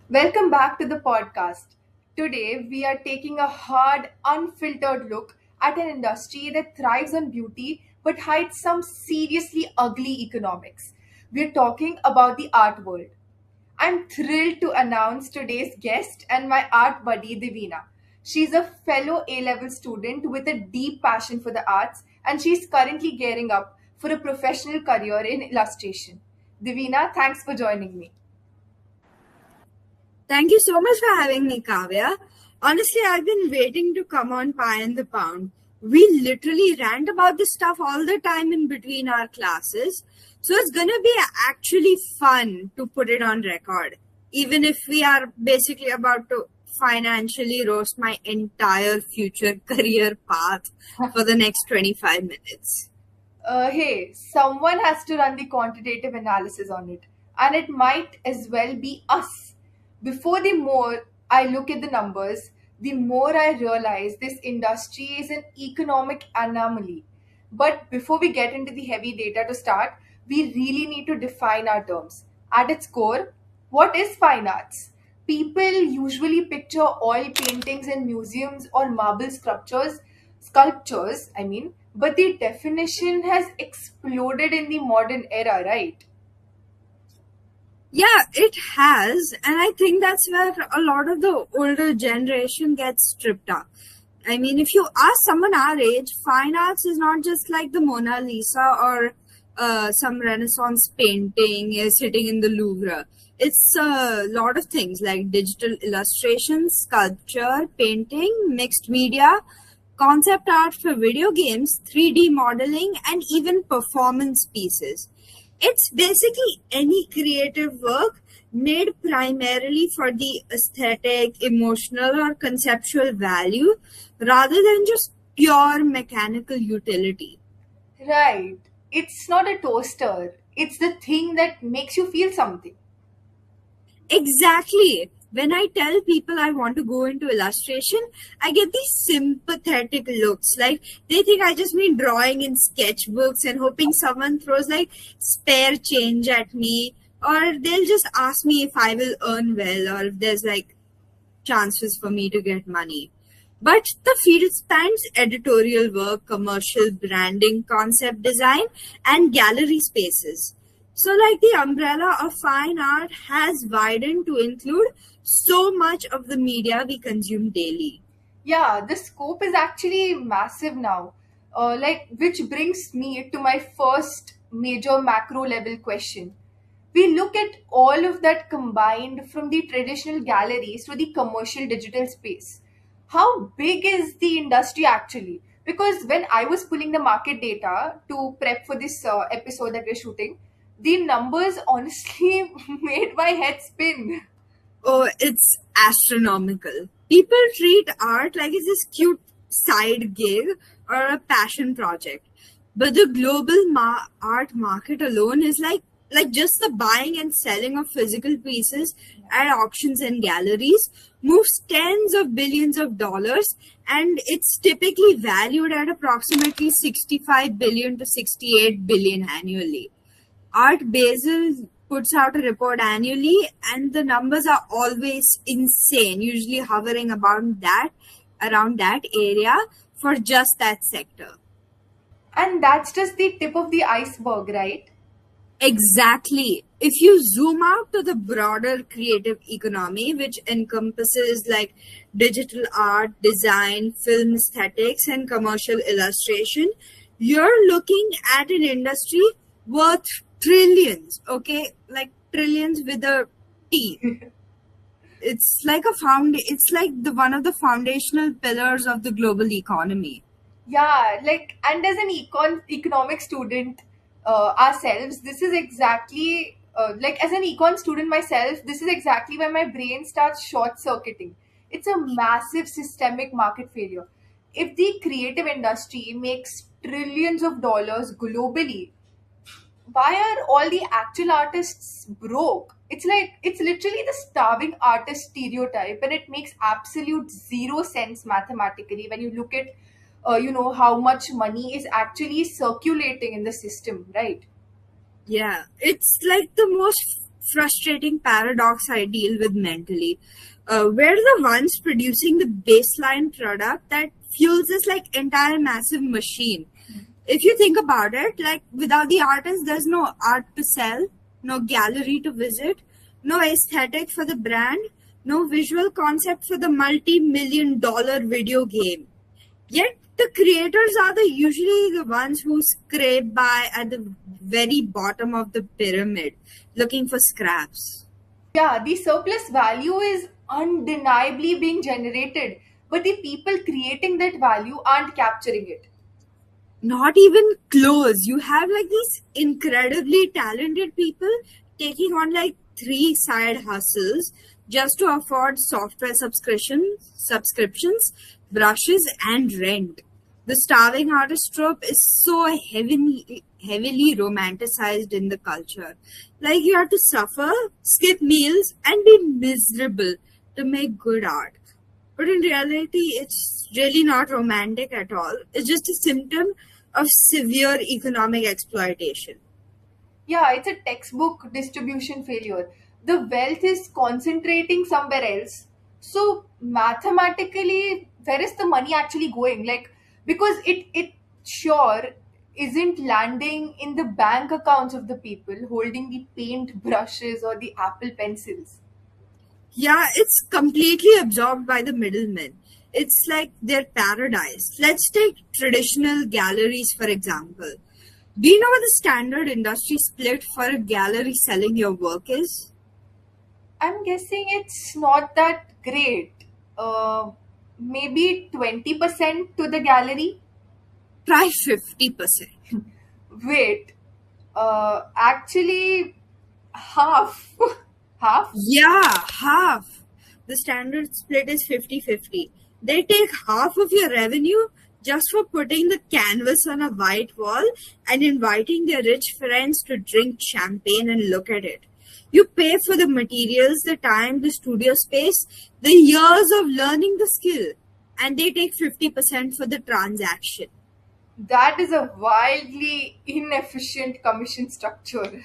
Welcome back to the podcast. Today, we are taking a hard, unfiltered look at an industry that thrives on beauty but hides some seriously ugly economics. We're talking about the art world. I'm thrilled to announce today's guest and my art buddy, Divina. She's a fellow A level student with a deep passion for the arts, and she's currently gearing up for a professional career in illustration. Divina, thanks for joining me. Thank you so much for having me, Kavya. Honestly, I've been waiting to come on Pie and the Pound. We literally rant about this stuff all the time in between our classes. So it's gonna be actually fun to put it on record. Even if we are basically about to financially roast my entire future career path for the next 25 minutes. Hey, someone has to run the quantitative analysis on it, and it might as well be us. Before the more I look at the numbers, the more I realize this industry is an economic anomaly. But before we get into the heavy data to start, we really need to define our terms. At its core, what is fine arts? People usually picture oil paintings in museums or marble sculptures, but the definition has exploded in the modern era, right? Yeah, it has. And I think that's where a lot of the older generation gets stripped up. I mean, if you ask someone our age, fine arts is not just like the Mona Lisa or some Renaissance painting sitting in the Louvre. It's a lot of things like digital illustration, sculpture, painting, mixed media, concept art for video games, 3D modeling, and even performance pieces. It's basically any creative work made primarily for the aesthetic, emotional, or conceptual value rather than just pure mechanical utility. Right. It's not a toaster, it's the thing that makes you feel something. Exactly. When I tell people I want to go into illustration, I get these sympathetic looks. Like they think I just mean drawing in sketchbooks and hoping someone throws like spare change at me. Or they'll just ask me if I will earn well or if there's like chances for me to get money. But the field spans editorial work, commercial branding, concept design, and gallery spaces. So, like the umbrella of fine art has widened to include so much of the media we consume daily. Yeah, the scope is actually massive now. Which brings me to my first major macro level question. We look at all of that combined from the traditional galleries to the commercial digital space. How big is the industry actually? Because when I was pulling the market data to prep for this episode that we're shooting, the numbers honestly made my head spin. Oh, it's astronomical. People treat art like it's this cute side gig or a passion project. But the global art market alone is like just the buying and selling of physical pieces at auctions and galleries moves tens of billions of dollars, and it's typically valued at approximately 65 billion to 68 billion annually. Art Basel puts out a report annually, and the numbers are always insane, usually hovering about that around that area for just that sector. And that's just the tip of the iceberg, right? Exactly. If you zoom out to the broader creative economy, which encompasses like digital art, design, film aesthetics, and commercial illustration, you're looking at an industry worth trillions, okay? Like trillions with a T. It's like it's like the one of the foundational pillars of the global economy. Yeah, and as an economic student ourselves, this is exactly as an econ student myself, this is exactly where my brain starts short circuiting. It's a massive systemic market failure. If the creative industry makes trillions of dollars globally, why are all the actual artists broke? It's literally the starving artist stereotype, and it makes absolute zero sense mathematically when you look at how much money is actually circulating in the system, right? Yeah, it's like the most frustrating paradox I deal with mentally. We're the ones producing the baseline product that fuels this like entire massive machine. If you think about it, like without the artist, there's no art to sell, no gallery to visit, no aesthetic for the brand, no visual concept for the multi-million-dollar video game. Yet the creators are the usually the ones who scrape by at the very bottom of the pyramid, looking for scraps. Yeah, the surplus value is undeniably being generated, but the people creating that value aren't capturing it. Not even close. You have like these incredibly talented people taking on like three side hustles just to afford software subscriptions, brushes, and rent. The starving artist trope is so heavily romanticized in the culture. Like you have to suffer, skip meals, and be miserable to make good art. But in reality, it's really not romantic at all. It's just a symptom of severe economic exploitation. Yeah, it's a textbook distribution failure. The wealth is concentrating somewhere else. So mathematically, where is the money actually going? Like, because it sure isn't landing in the bank accounts of the people holding the paint brushes or the Apple pencils. Yeah, it's completely absorbed by the middlemen. It's like their paradise. Let's take traditional galleries, for example. Do you know what the standard industry split for a gallery selling your work is? I'm guessing it's not that great. Uh, Maybe 20% to the gallery. Try 50%. Wait, actually, half. Half? Yeah, half. The standard split is 50-50. They take half of your revenue just for putting the canvas on a white wall and inviting their rich friends to drink champagne and look at it. You pay for the materials, the time, the studio space, the years of learning the skill, and they take 50% for the transaction. That is a wildly inefficient commission structure.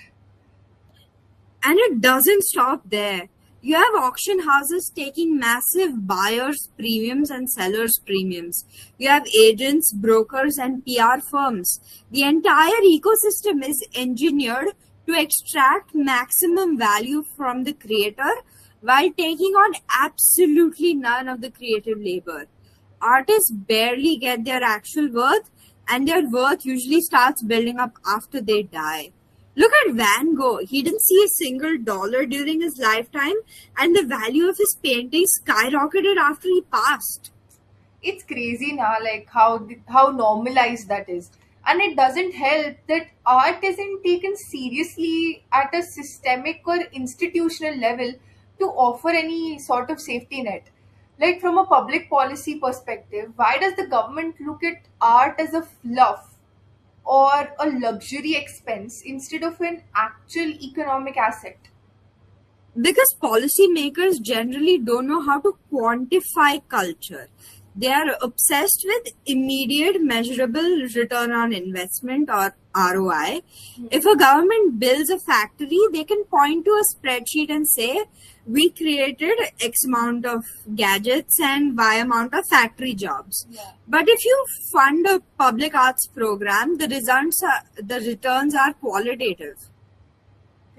And it doesn't stop there. You have auction houses taking massive buyers' premiums and sellers' premiums. You have agents, brokers, and PR firms. The entire ecosystem is engineered to extract maximum value from the creator while taking on absolutely none of the creative labor. Artists barely get their actual worth, and their worth usually starts building up after they die. Look at Van Gogh. He didn't see a single dollar during his lifetime, and the value of his paintings skyrocketed after he passed. It's crazy now, like how normalized that is, and it doesn't help that art isn't taken seriously at a systemic or institutional level to offer any sort of safety net. Like from a public policy perspective, why does the government look at art as a fluff or a luxury expense instead of an actual economic asset? Because policymakers generally don't know how to quantify culture. They are obsessed with immediate measurable return on investment or ROI. If a government builds a factory, they can point to a spreadsheet and say, we created X amount of gadgets and Y amount of factory jobs. Yeah. But if you fund a public arts program, the returns are qualitative.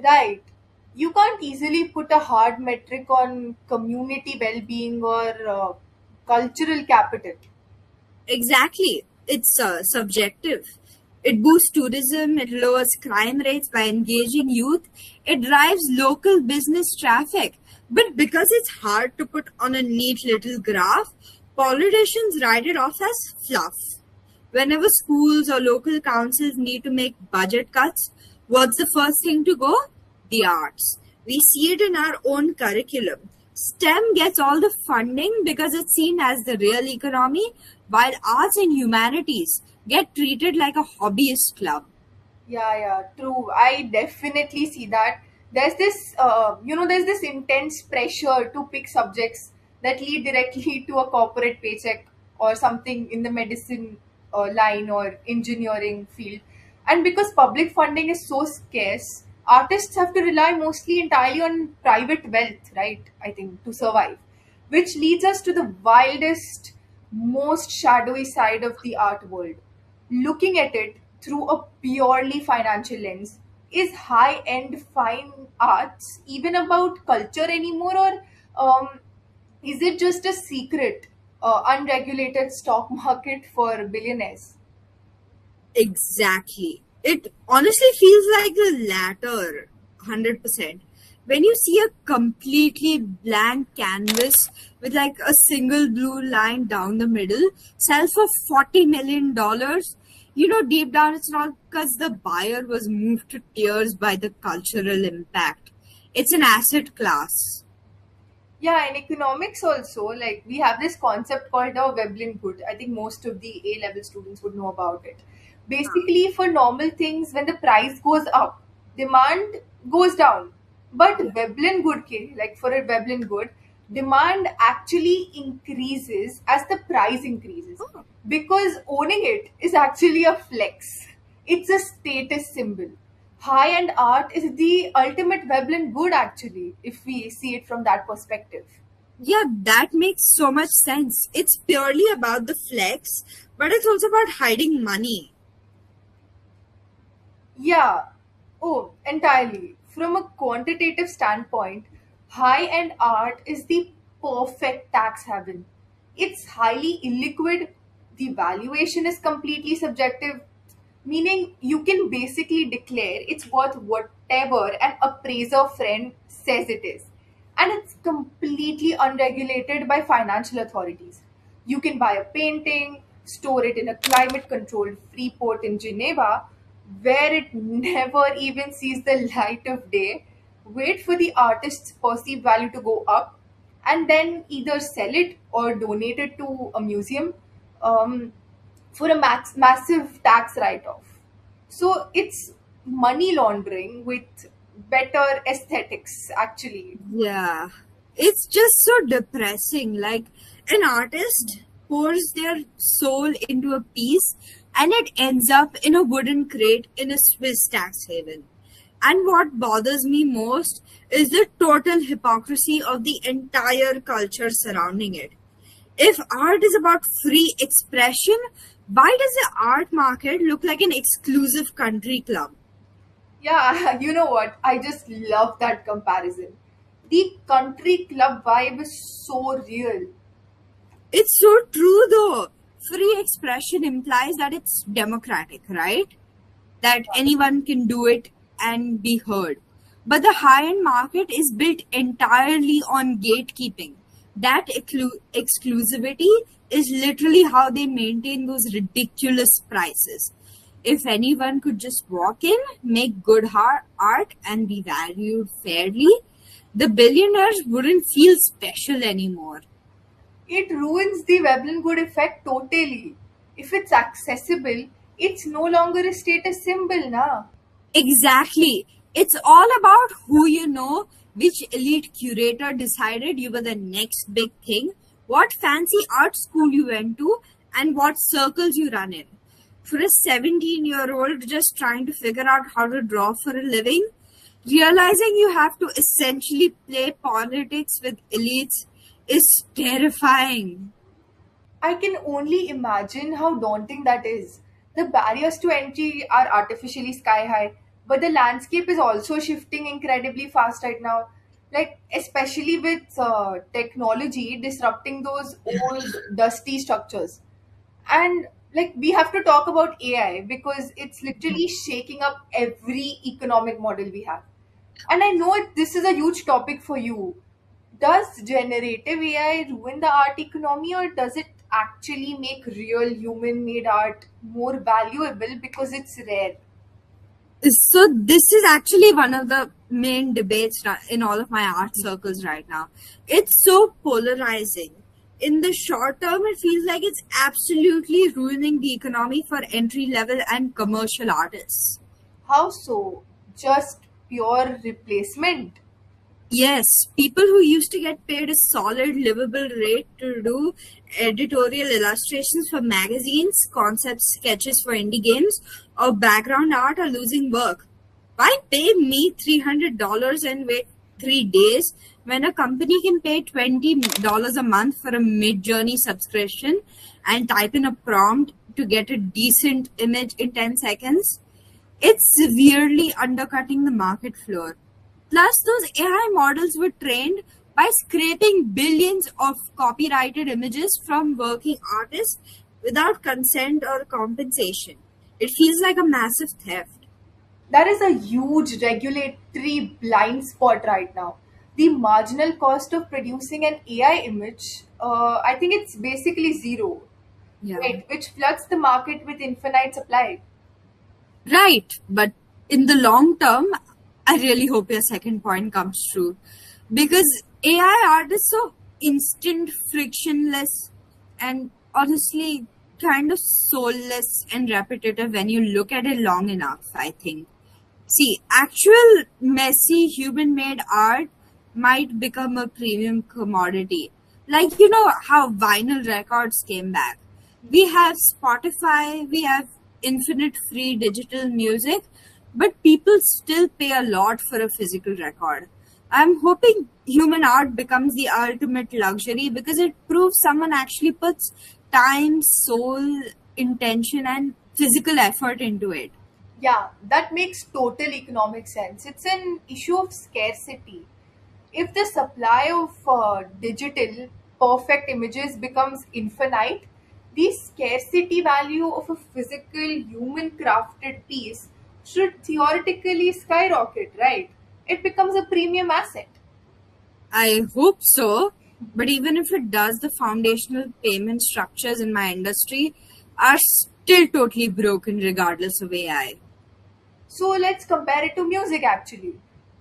Right. You can't easily put a hard metric on community well being or cultural capital. Exactly. It's subjective. It boosts tourism, it lowers crime rates by engaging youth, it drives local business traffic. But because it's hard to put on a neat little graph, politicians write it off as fluff. Whenever schools or local councils need to make budget cuts, what's the first thing to go? The arts. We see it in our own curriculum. STEM gets all the funding because it's seen as the real economy, while arts and humanities get treated like a hobbyist club. Yeah, yeah, true. I definitely see that. There's this intense pressure to pick subjects that lead directly to a corporate paycheck or something in the medicine line or engineering field. And because public funding is so scarce, Artists have to rely mostly entirely on private wealth, right? I think to survive, which leads us to the wildest, most shadowy side of the art world. Looking at it through a purely financial lens, is high end fine arts even about culture anymore, or is it just a secret, unregulated stock market for billionaires? Exactly. It honestly feels like the latter, 100%. When you see a completely blank canvas with like a single blue line down the middle sell for $40 million, you know deep down it's not because the buyer was moved to tears by the cultural impact. It's an asset class. Yeah, in economics also, like we have this concept called a Veblen good. I think most of the A level students would know about it. Basically, for normal things, when the price goes up, demand goes down. But Veblen good, like for a Veblen good, demand actually increases as the price increases because owning it is actually a flex. It's a status symbol. High end art is the ultimate Veblen good, actually, if we see it from that perspective. Yeah, that makes so much sense. It's purely about the flex, but it's also about hiding money. Yeah, oh, entirely. From a quantitative standpoint, high end art is the perfect tax haven. It's highly illiquid, the valuation is completely subjective, meaning you can basically declare it's worth whatever an appraiser friend says it is. And it's completely unregulated by financial authorities. You can buy a painting, store it in a climate controlled free port in Geneva, where it never even sees the light of day, wait for the artist's perceived value to go up, and then either sell it or donate it to a museum um, for a massive tax write off. So it's money laundering with better aesthetics, actually. Yeah, it's just so depressing. Like, an artist pours their soul into a piece and it ends up in a wooden crate in a Swiss tax haven. And what bothers me most is the total hypocrisy of the entire culture surrounding it. If art is about free expression, why does the art market look like an exclusive country club? Yeah, you know what? I just love that comparison. The country club vibe is so real. It's so true though. Free expression implies that it's democratic, right? That anyone can do it and be heard. But the high end market is built entirely on gatekeeping. That exclusivity is literally how they maintain those ridiculous prices. If anyone could just walk in, make good art, and be valued fairly, the billionaires wouldn't feel special anymore. It ruins the Veblen good effect totally. If it's accessible, it's no longer a status symbol, na. Exactly. It's all about who you know, which elite curator decided you were the next big thing, what fancy art school you went to, and what circles you run in. For a 17-year-old just trying to figure out how to draw for a living, realizing you have to essentially play politics with elites is terrifying. I can only imagine how daunting that is. The barriers to entry are artificially sky high, but the landscape is also shifting incredibly fast right now. Like, especially with technology disrupting those old, dusty structures. And like, we have to talk about AI because it's literally shaking up every economic model we have. And I know this is a huge topic for you. Does generative AI ruin the art economy, or does it actually make real human made art more valuable because it's rare? So this is actually one of the main debates in all of my art circles right now. It's so polarizing. In the short term, it feels like it's absolutely ruining the economy for entry level and commercial artists. How so? Just pure replacement? Yes, people who used to get paid a solid livable rate to do editorial illustrations for magazines, concept sketches for indie games, or background art are losing work. Why pay me $300 and wait 3 days when a company can pay $20 a month for a mid-journey subscription and type in a prompt to get a decent image in 10 seconds? It's severely undercutting the market floor. Plus, those AI models were trained by scraping billions of copyrighted images from working artists without consent or compensation. It feels like a massive theft. That is a huge regulatory blind spot right now. The marginal cost of producing an AI image, I think it's basically zero, Yeah. right? Which floods the market with infinite supply. Right, but in the long term, I really hope your second point comes true. Because AI art is so instant, frictionless, and honestly kind of soulless and repetitive when you look at it long enough, I think. See, actual messy human made art might become a premium commodity. Like, you know how vinyl records came back. We have Spotify, we have infinite free digital music, but people still pay a lot for a physical record. I'm hoping human art becomes the ultimate luxury because it proves someone actually puts time, soul, intention, and physical effort into it. Yeah, that makes total economic sense. It's an issue of scarcity. If the supply of digital perfect images becomes infinite, the scarcity value of a physical human crafted piece should theoretically skyrocket, right? It becomes a premium asset. I hope so, but even if it does, the foundational payment structures in my industry are still totally broken regardless of AI. So let's compare it to music actually.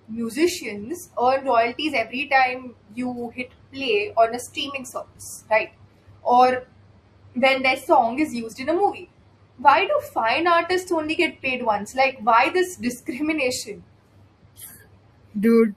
Musicians earn royalties every time you hit play on a streaming service, right? Or when their song is used in a movie. Why do fine artists only get paid once? Like, why this discrimination? Dude,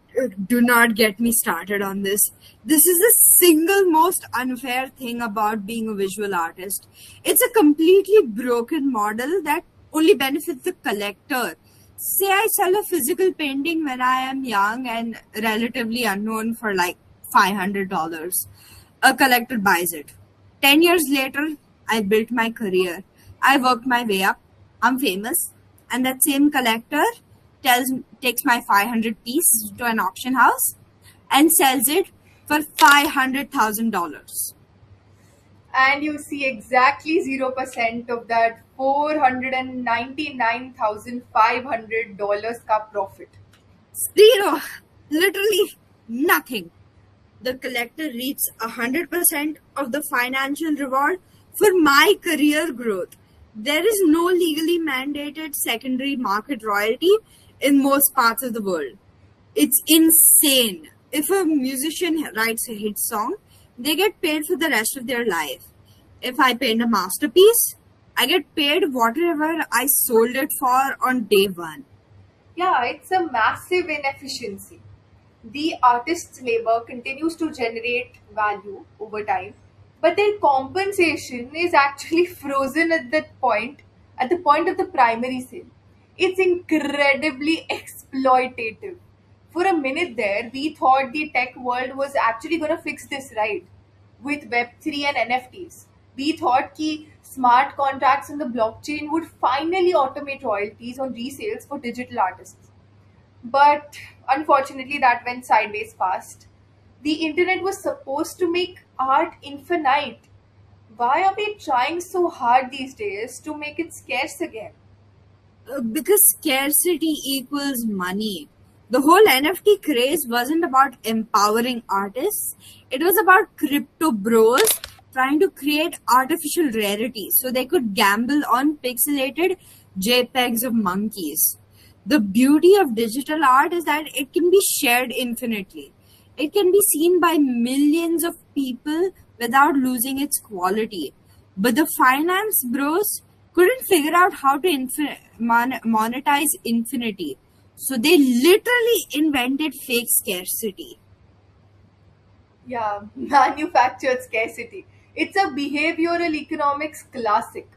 do not get me started on this. This is the single most unfair thing about being a visual artist. It's a completely broken model that only benefits the collector. Say I sell a physical painting when I am young and relatively unknown for like $500. A collector buys it. 10 years later, I built my career. I worked my way up. I'm famous. And that same collector takes my 500 piece to an auction house and sells it for $500,000. And you see exactly 0% of that $499,500 ka profit. Zero. Literally nothing. The collector reaps 100% of the financial reward for my career growth. There is no legally mandated secondary market royalty in most parts of the world. It's insane. If a musician writes a hit song, they get paid for the rest of their life. If I paint a masterpiece, I get paid whatever I sold it for on day one. Yeah, it's a massive inefficiency. The artist's labor continues to generate value over time, but their compensation is actually frozen at the point of the primary sale. It's incredibly exploitative. For a minute there, we thought the tech world was actually going to fix this, right? With Web3 and NFTs. We thought ki smart contracts in the blockchain would finally automate royalties on resales for digital artists. But unfortunately, that went sideways fast. The internet was supposed to make art infinite. Why are we trying so hard these days to make it scarce again? Because scarcity equals money. The whole NFT craze wasn't about empowering artists, it was about crypto bros trying to create artificial rarity so they could gamble on pixelated JPEGs of monkeys. The beauty of digital art is that it can be shared infinitely. It can be seen by millions of people without losing its quality. But the finance bros couldn't figure out how to monetize infinity. So they literally invented fake scarcity. Yeah, manufactured scarcity. It's a behavioral economics classic.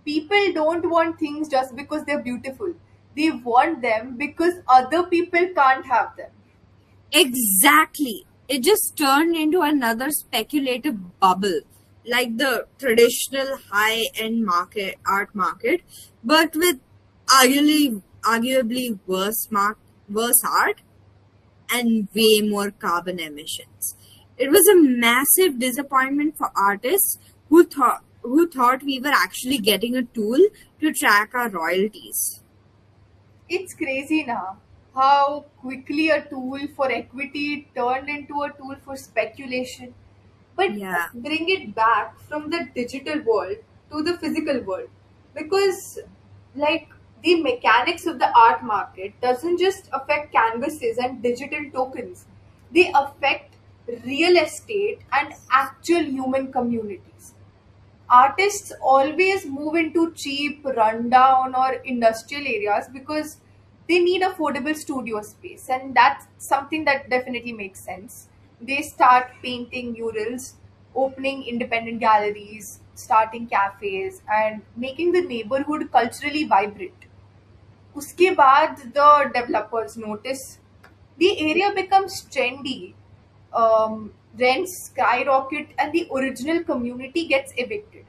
People don't want things just because they're beautiful. They want them because other people can't have them. Exactly. It just turned into another speculative bubble, like the traditional high-end market art market, but with arguably worse art and way more carbon emissions. It was a massive disappointment for artists who thought we were actually getting a tool to track our royalties. It's crazy now how quickly a tool for equity turned into a tool for speculation. But Yeah. let's bring it back from the digital world to the physical world, because, like, the mechanics of the art market doesn't just affect canvases and digital tokens, they affect real estate and actual human communities. Artists always move into cheap, rundown, or industrial areas because they need affordable studio space, and that's something that definitely makes sense. They start painting murals, opening independent galleries, starting cafes, and making the neighborhood culturally vibrant. उसके बाद the developers notice the area becomes trendy, rents skyrocket, and the original community gets evicted.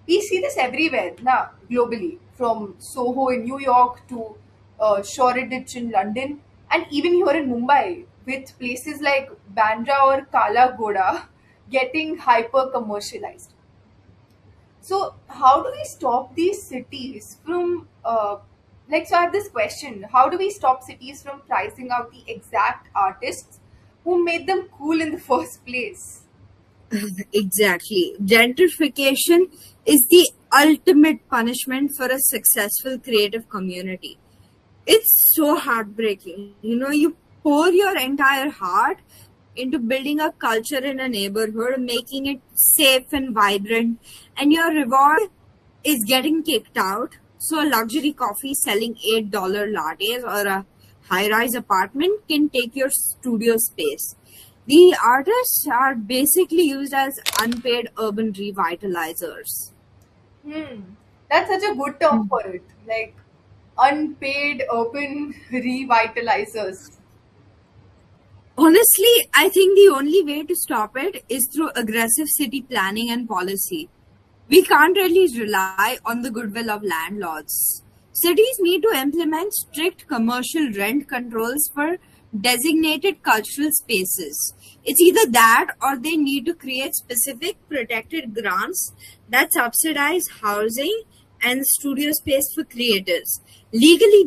We see this everywhere now, globally, from Soho in New York to Shoreditch in London, and even here in Mumbai, with places like Bandra or Kala Ghoda getting hyper commercialized. So, how do we stop these cities from, so I have this question. How do we stop cities from pricing out the exact artists who made them cool in the first place? Exactly. Gentrification is the ultimate punishment for a successful creative community. It's so heartbreaking. You pour your entire heart into building a culture in a neighborhood, making it safe and vibrant, and your reward is getting kicked out. So, a luxury coffee selling $8 lattes or a high rise apartment can take your studio space. The artists are basically used as unpaid urban revitalizers. Hmm, that's such a good term for it. Like unpaid urban revitalizers. Honestly, I think the only way to stop it is through aggressive city planning and policy. We can't really rely on the goodwill of landlords. Cities need to implement strict commercial rent controls for designated cultural spaces. It's either that or they need to create specific protected grants that subsidize housing and studio space for creators, legally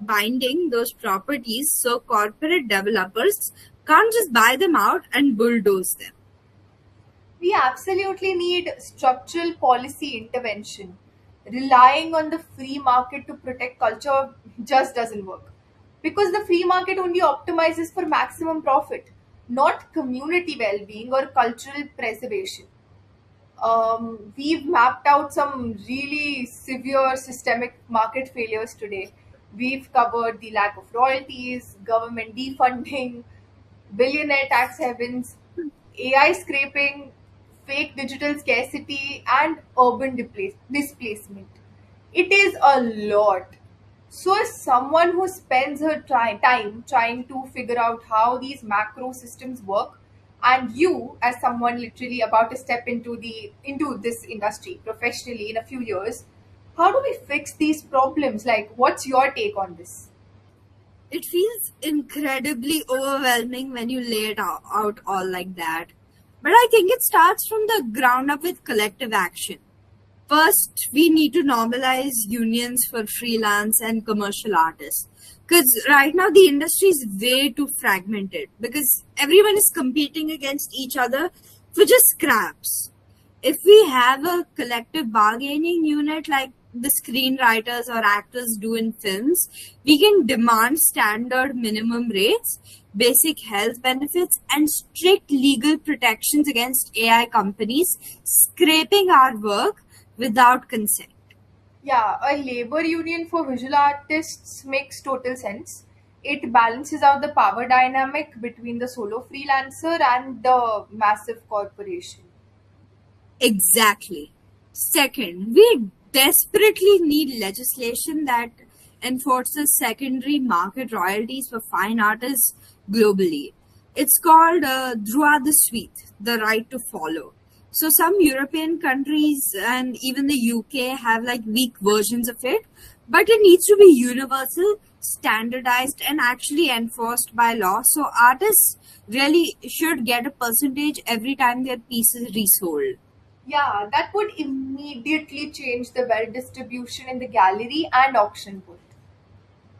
binding those properties so corporate developers can't just buy them out and bulldoze them. We absolutely need structural policy intervention. Relying on the free market to protect culture just doesn't work. Because the free market only optimizes for maximum profit, not community well being or cultural preservation. We've mapped out some really severe systemic market failures today. We've covered the lack of royalties, government defunding, billionaire tax havens, AI scraping, fake digital scarcity, and urban displacement. It is a lot. So, as someone who spends her time trying to figure out how these macro systems work, and you, as someone literally about to step into this industry professionally in a few years, how do we fix these problems? Like, what's your take on this? It feels incredibly overwhelming when you lay it out all like that. But I think it starts from the ground up with collective action. First, we need to normalize unions for freelance and commercial artists. Because right now the industry is way too fragmented because everyone is competing against each other for just scraps. If we have a collective bargaining unit like the screenwriters or actors do in films, we can demand standard minimum rates, basic health benefits, and strict legal protections against AI companies scraping our work without consent. Yeah, a labor union for visual artists makes total sense. It balances out the power dynamic between the solo freelancer and the massive corporation. Exactly. Second, we desperately need legislation that enforces secondary market royalties for fine artists globally. It's called droit de suite, the right to follow. So some European countries and even the UK have like weak versions of it, but it needs to be universal, standardized, and actually enforced by law. So artists really should get a percentage every time their piece is resold. Yeah, that would immediately change the wealth distribution in the gallery and auction booth.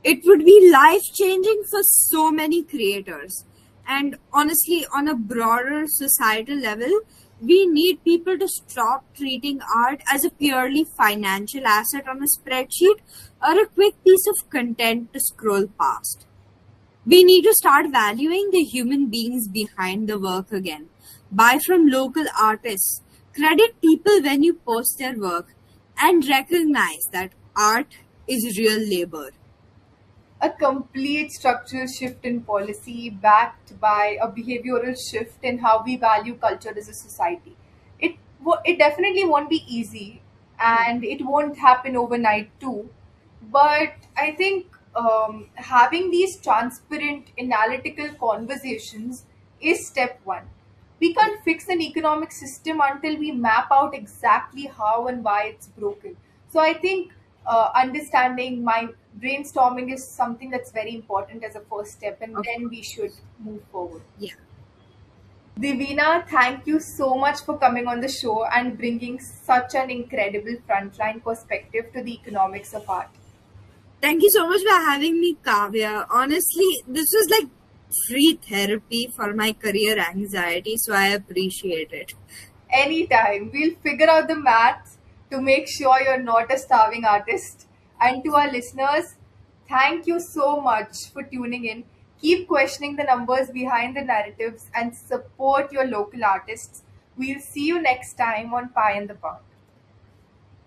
It would be life changing for so many creators. And honestly, on a broader societal level, we need people to stop treating art as a purely financial asset on a spreadsheet or a quick piece of content to scroll past. We need to start valuing the human beings behind the work again. Buy from local artists, credit people when you post their work, and recognize that art is real labor. A complete structural shift in policy backed by a behavioral shift in how we value culture as a society. It definitely won't be easy, and it won't happen overnight too. But I think having these transparent, analytical conversations is step one. We can't fix an economic system until we map out exactly how and why it's broken. So I think understanding my brainstorming is something that's very important as a first step, and Of then we course. should move forward. Yeah. Divina, thank you so much for coming on the show and bringing such an incredible frontline perspective to the economics of art. Thank you so much for having me, Kavya. Honestly, this was like free therapy for my career anxiety, so I appreciate it. Anytime. We'll figure out the maths to make sure you're not a starving artist. And to our listeners, thank you so much for tuning in. Keep questioning the numbers behind the narratives and support your local artists. We'll see you next time on Pie in the Park.